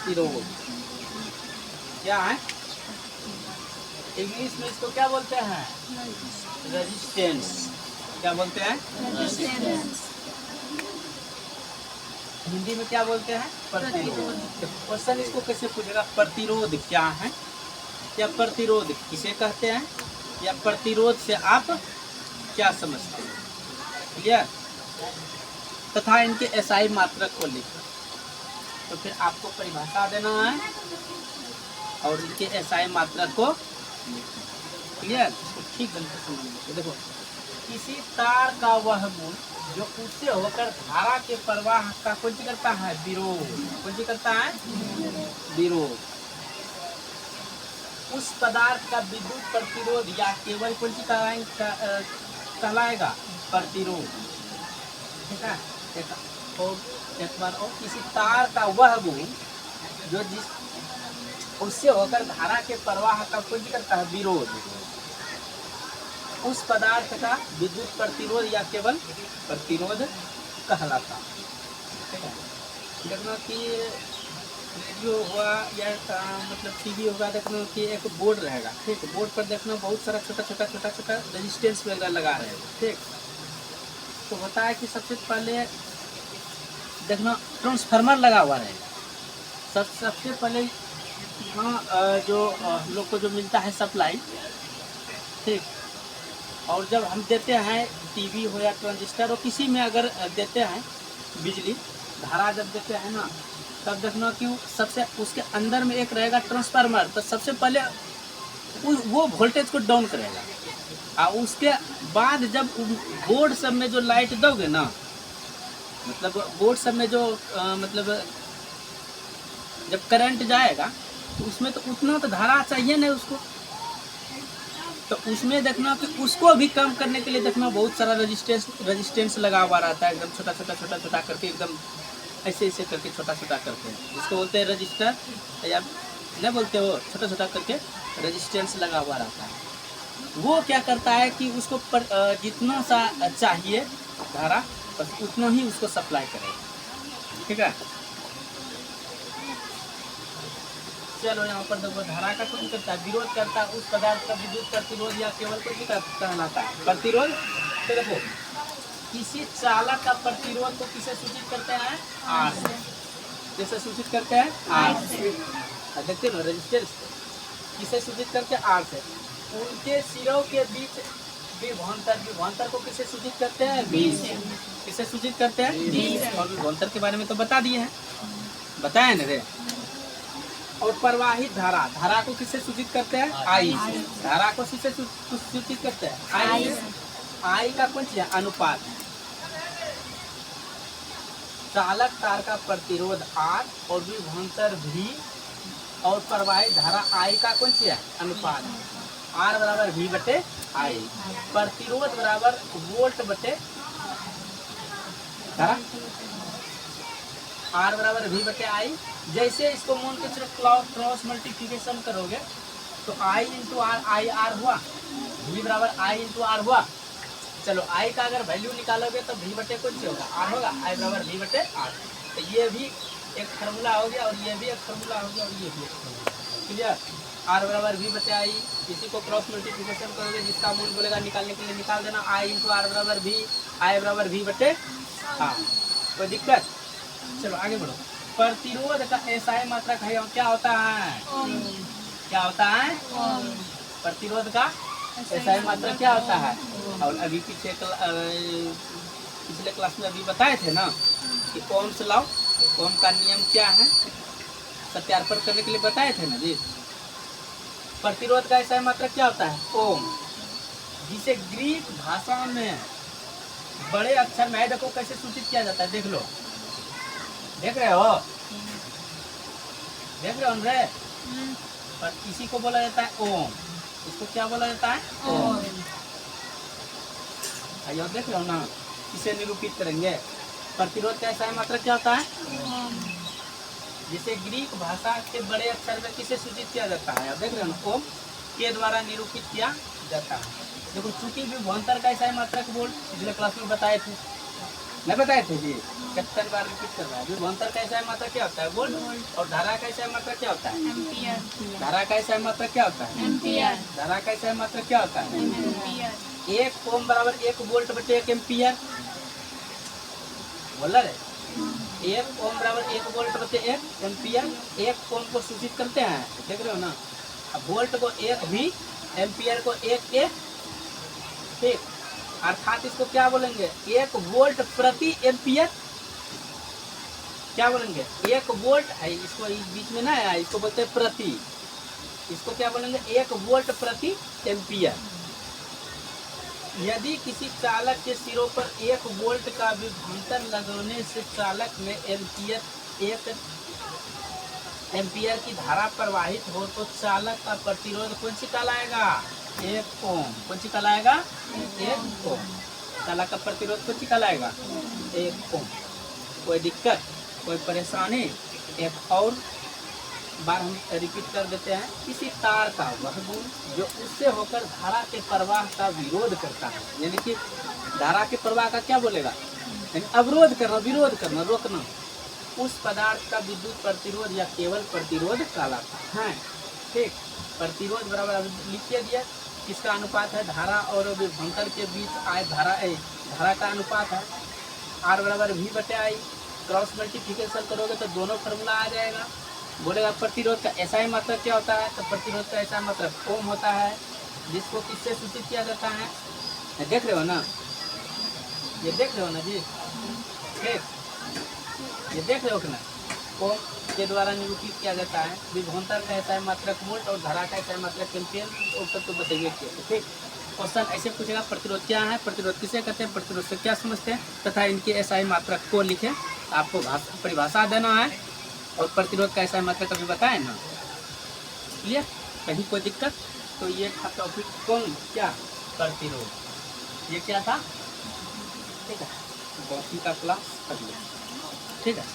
प्रतिरोध। क्या है? इंग्लिश में इसको क्या बोलते हैं? रेजिस्टेंस। क्या बोलते हैं? रेजिस्टेंस। हिंदी में क्या बोलते हैं? प्रतिरोध। क्वेश्चन इसको कैसे पूछेगा? प्रतिरोध क्या है, या प्रतिरोध किसे कहते हैं, या प्रतिरोध से आप क्या समझते हैं? क्लियर? तथा इनके एसआई मात्रक को लिखो। तो फिर आपको परिभाषा देना है और इनके एसआई मात्रक को लिखना। क्लियर? इसको ठीक ढंग से समझ लीजिए। देखो, किसी तार का वह मूल जो उससे होकर धारा के प्रवाह का कौन सी करता है? विरोध। कौन सी करता है? विरोध। उस पदार्थ का विद्युत प्रतिरोध या केवल कौन सी कहलाएगा? प्रतिरोध। ठीक है? एक बार और, किसी तार का वह गुण जो जिस उससे होकर धारा के प्रवाह का कौन सी करता है? विरोध। उस पदार्थ का विद्युत प्रतिरोध या केवल प्रतिरोध कहलाता है। ठीक है? देखना कि रेडियो हुआ या मतलब टीवी होगा, देखना कि एक बोर्ड रहेगा। ठीक, बोर्ड पर देखना बहुत सारा छोटा छोटा रेजिस्टेंस वगैरह लगा रहे हैं। ठीक, तो होता है कि सबसे पहले देखना ट्रांसफार्मर लगा हुआ रहेगा। सबसे पहले यहाँ जो लोग को जो मिलता है सप्लाई, ठीक, और जब हम देते हैं टीवी हो या ट्रांजिस्टर हो, किसी में अगर देते हैं बिजली धारा जब देते हैं ना, तब देखना कि सबसे उसके अंदर में एक रहेगा ट्रांसफार्मर। तो सबसे पहले वो वोल्टेज को डाउन करेगा, और उसके बाद जब बोर्ड सब में जो लाइट दोगे ना, मतलब बोर्ड सब में जो मतलब जब करंट जाएगा तो उसमें तो उतना तो धारा चाहिए नहीं उसको, तो उसमें देखना कि उसको भी कम करने के लिए देखना बहुत सारा रेजिस्टेंस लगा हुआ रहता है। एकदम छोटा छोटा करके, एकदम ऐसे करके छोटा करके, जिसको बोलते हैं रजिस्टर, या नहीं बोलते हो, छोटा करके रेजिस्टेंस लगा हुआ रहता है। वो क्या करता है कि उसको जितना सा चाहिए धारा, बस उतना ही उसको सप्लाई करेगा। ठीक है? चलो यहाँ पर देखो, धारा का कौन करता है? विरोध करता है। उस पदार्थ का विद्युत प्रतिरोध या केवल कुछ कहलाता है? प्रतिरोध। तो देखो, किसी चालक का प्रतिरोध को किसे सूचित करते हैं? आर से। किसे सूचित करते हैं? आर से। देखते हो रेजिस्टेंस किसे सूचित करते हैं? आर से। उनके सिरों के बीच विभवांतर को किसे सूचित करते हैं? बी से। किसे सूचित करते हैं? बी से। और विभवांतर के बारे में तो बता दिए हैं, बताए ना रे। और प्रवाहित धारा को किसे सूचित करते हैं? आई से। धारा को किसे सूचित करते हैं? आई से। आई का कौन सी है? अनुपात। चालक तार का प्रतिरोध R और विभवांतर V और प्रवाहित धारा I का कौन सी है? अनुपात। R बराबर V बटे I। प्रतिरोध बराबर वोल्ट बटे धारा। R बराबर V बटे I। जैसे इसको मान के चलो क्रॉस मल्टीप्लिकेशन करोगे तो I into r, I r हुआ, V बराबर I इंटू आर हुआ। चलो I का अगर वैल्यू निकालोगे तो V बटे कौन से होगा? R होगा। I बराबर V बटे R। तो ये भी एक फार्मूला हो गया, और ये भी एक फार्मूला हो गया, और ये भी एक फार्मूला। क्लियर? R बराबर V बटे I। इसी को क्रॉस मल्टीप्लिकेशन करोगे, जिसका मूल बोलेगा निकालने के लिए निकाल देना। I इंटू आर बराबर V, I बराबर V बटे R। कोई दिक्कत? चलो आगे बढ़ो। प्रतिरोध का एसआई मात्रक है, क्या होता है? क्या होता है? प्रतिरोध का एसआई मात्रक क्या होता है? और अभी पिछले क्लास में अभी बताए थे ना कि ओम्स लॉ, ओम का नियम क्या है, सत्यार्पण करने के लिए बताए थे ना जी। प्रतिरोध का एसआई मात्रक क्या होता है? ओम, जिसे ग्रीक भाषा में बड़े अक्षर में, देखो कैसे सूचित किया जाता है, देख लो, देख रहे हो, देख रहे हो रे। पर इसी को बोला जाता है ओम। इसको क्या बोला जाता है? ओम। आइए देख रहे हो ना, इसे निरूपित करेंगे। प्रतिरोध का एसआई मात्रक क्या होता है? जिसे ग्रीक भाषा के बड़े अक्षर में किसे सूचित किया जाता है? आप देख रहे हो ना, ओम के द्वारा निरूपित किया जाता है। देखो, चूंकि विभवांतर का एसआई मात्रक बोल पिछले क्लास में बताए थे, नहीं बताए थे जी, कितने बार रिपीट कर रहा है। विभवांतर का ऐसा मात्रा क्या होता है? वोल्ट। और धारा का ऐसा मात्रा क्या होता है? एम्पियर। धारा का ऐसा मात्रा क्या होता है? एम्पियर। धारा का ऐसा मात्रा क्या होता है? एम्पियर। 1 ओम बराबर 1 वोल्ट बटे 1 एम्पियर। बोला रे, 1 ओम बराबर 1 वोल्ट बटे 1 एम्पियर। 1 ओम को सूचित करते हैं, देख रहे हो ना। अब वोल्ट को 1 भी, एम्पियर को 1 ए, ठीक। अर्थात इसको क्या बोलेंगे? 1 वोल्ट प्रति एम्पियर। क्या बोलेंगे? 1 वोल्ट है, इसको इस बीच में ना है, इसको बोलते हैं प्रति। इसको क्या बोलेंगे? 1 वोल्ट प्रति एम्पियर। यदि किसी चालक के सिरों पर 1 वोल्ट का विभवांतर लगाने से चालक में 1 एम्पियर की धारा प्रवाहित हो तो चालक का प्रतिरोध कौन सी कहलाएगा? 1 ओम। कौन सी कहलाएगा? 1 ओम। चालक का प्रतिरोध कौन सी कहलाएगा? 1 ओम। कोई दिक्कत, कोई परेशानी? एक और बार हम रिपीट कर देते हैं। किसी तार का वह गुण जो उससे होकर धारा के प्रवाह का विरोध करता है, यानी कि धारा के प्रवाह का क्या बोलेगा? यानी अवरोध करना, विरोध करना, रोकना, उस पदार्थ का विद्युत प्रतिरोध या केवल प्रतिरोध कहलाता है। ठीक। प्रतिरोध बराबर लिखिए दिया, किसका अनुपात है? धारा और विभवांतर के बीच आए धारा का अनुपात है। R बराबर V बटे I। क्रॉस मल्टीप्लिकेशन करोगे तो दोनों फार्मूला आ जाएगा। बोलेगा प्रतिरोध का ऐसा ही मात्रक क्या होता है? तो प्रतिरोध का ऐसा मात्रक ओम होता है, जिसको किससे सूचित किया जाता है? देख रहे हो ना, ये देख रहे हो ना जी, ठीक, ये देख रहे हो कि ना, ओम के द्वारा निरूपित किया जाता है। विभवांतर का ऐसा मात्रक वोल्ट और धारा का ऐसा मात्रक एम्पियर। उत्तर तो बताइए, ठीक। क्वेश्चन ऐसे पूछेगा, प्रतिरोध क्या है, प्रतिरोध किसे कहते हैं, प्रतिरोध से क्या समझते हैं, तथा इनके ऐसा मात्रक को लिखें। आपको परिभाषा देना है और प्रतिरोध का ऐसा मात्रक कभी बताए ना। क्लियर? कहीं कोई दिक्कत? तो ये था टॉपिक कौन, क्या, प्रतिरोध। ये क्या था? ठीक है, बाकी का क्लास कर लिया। ठीक है।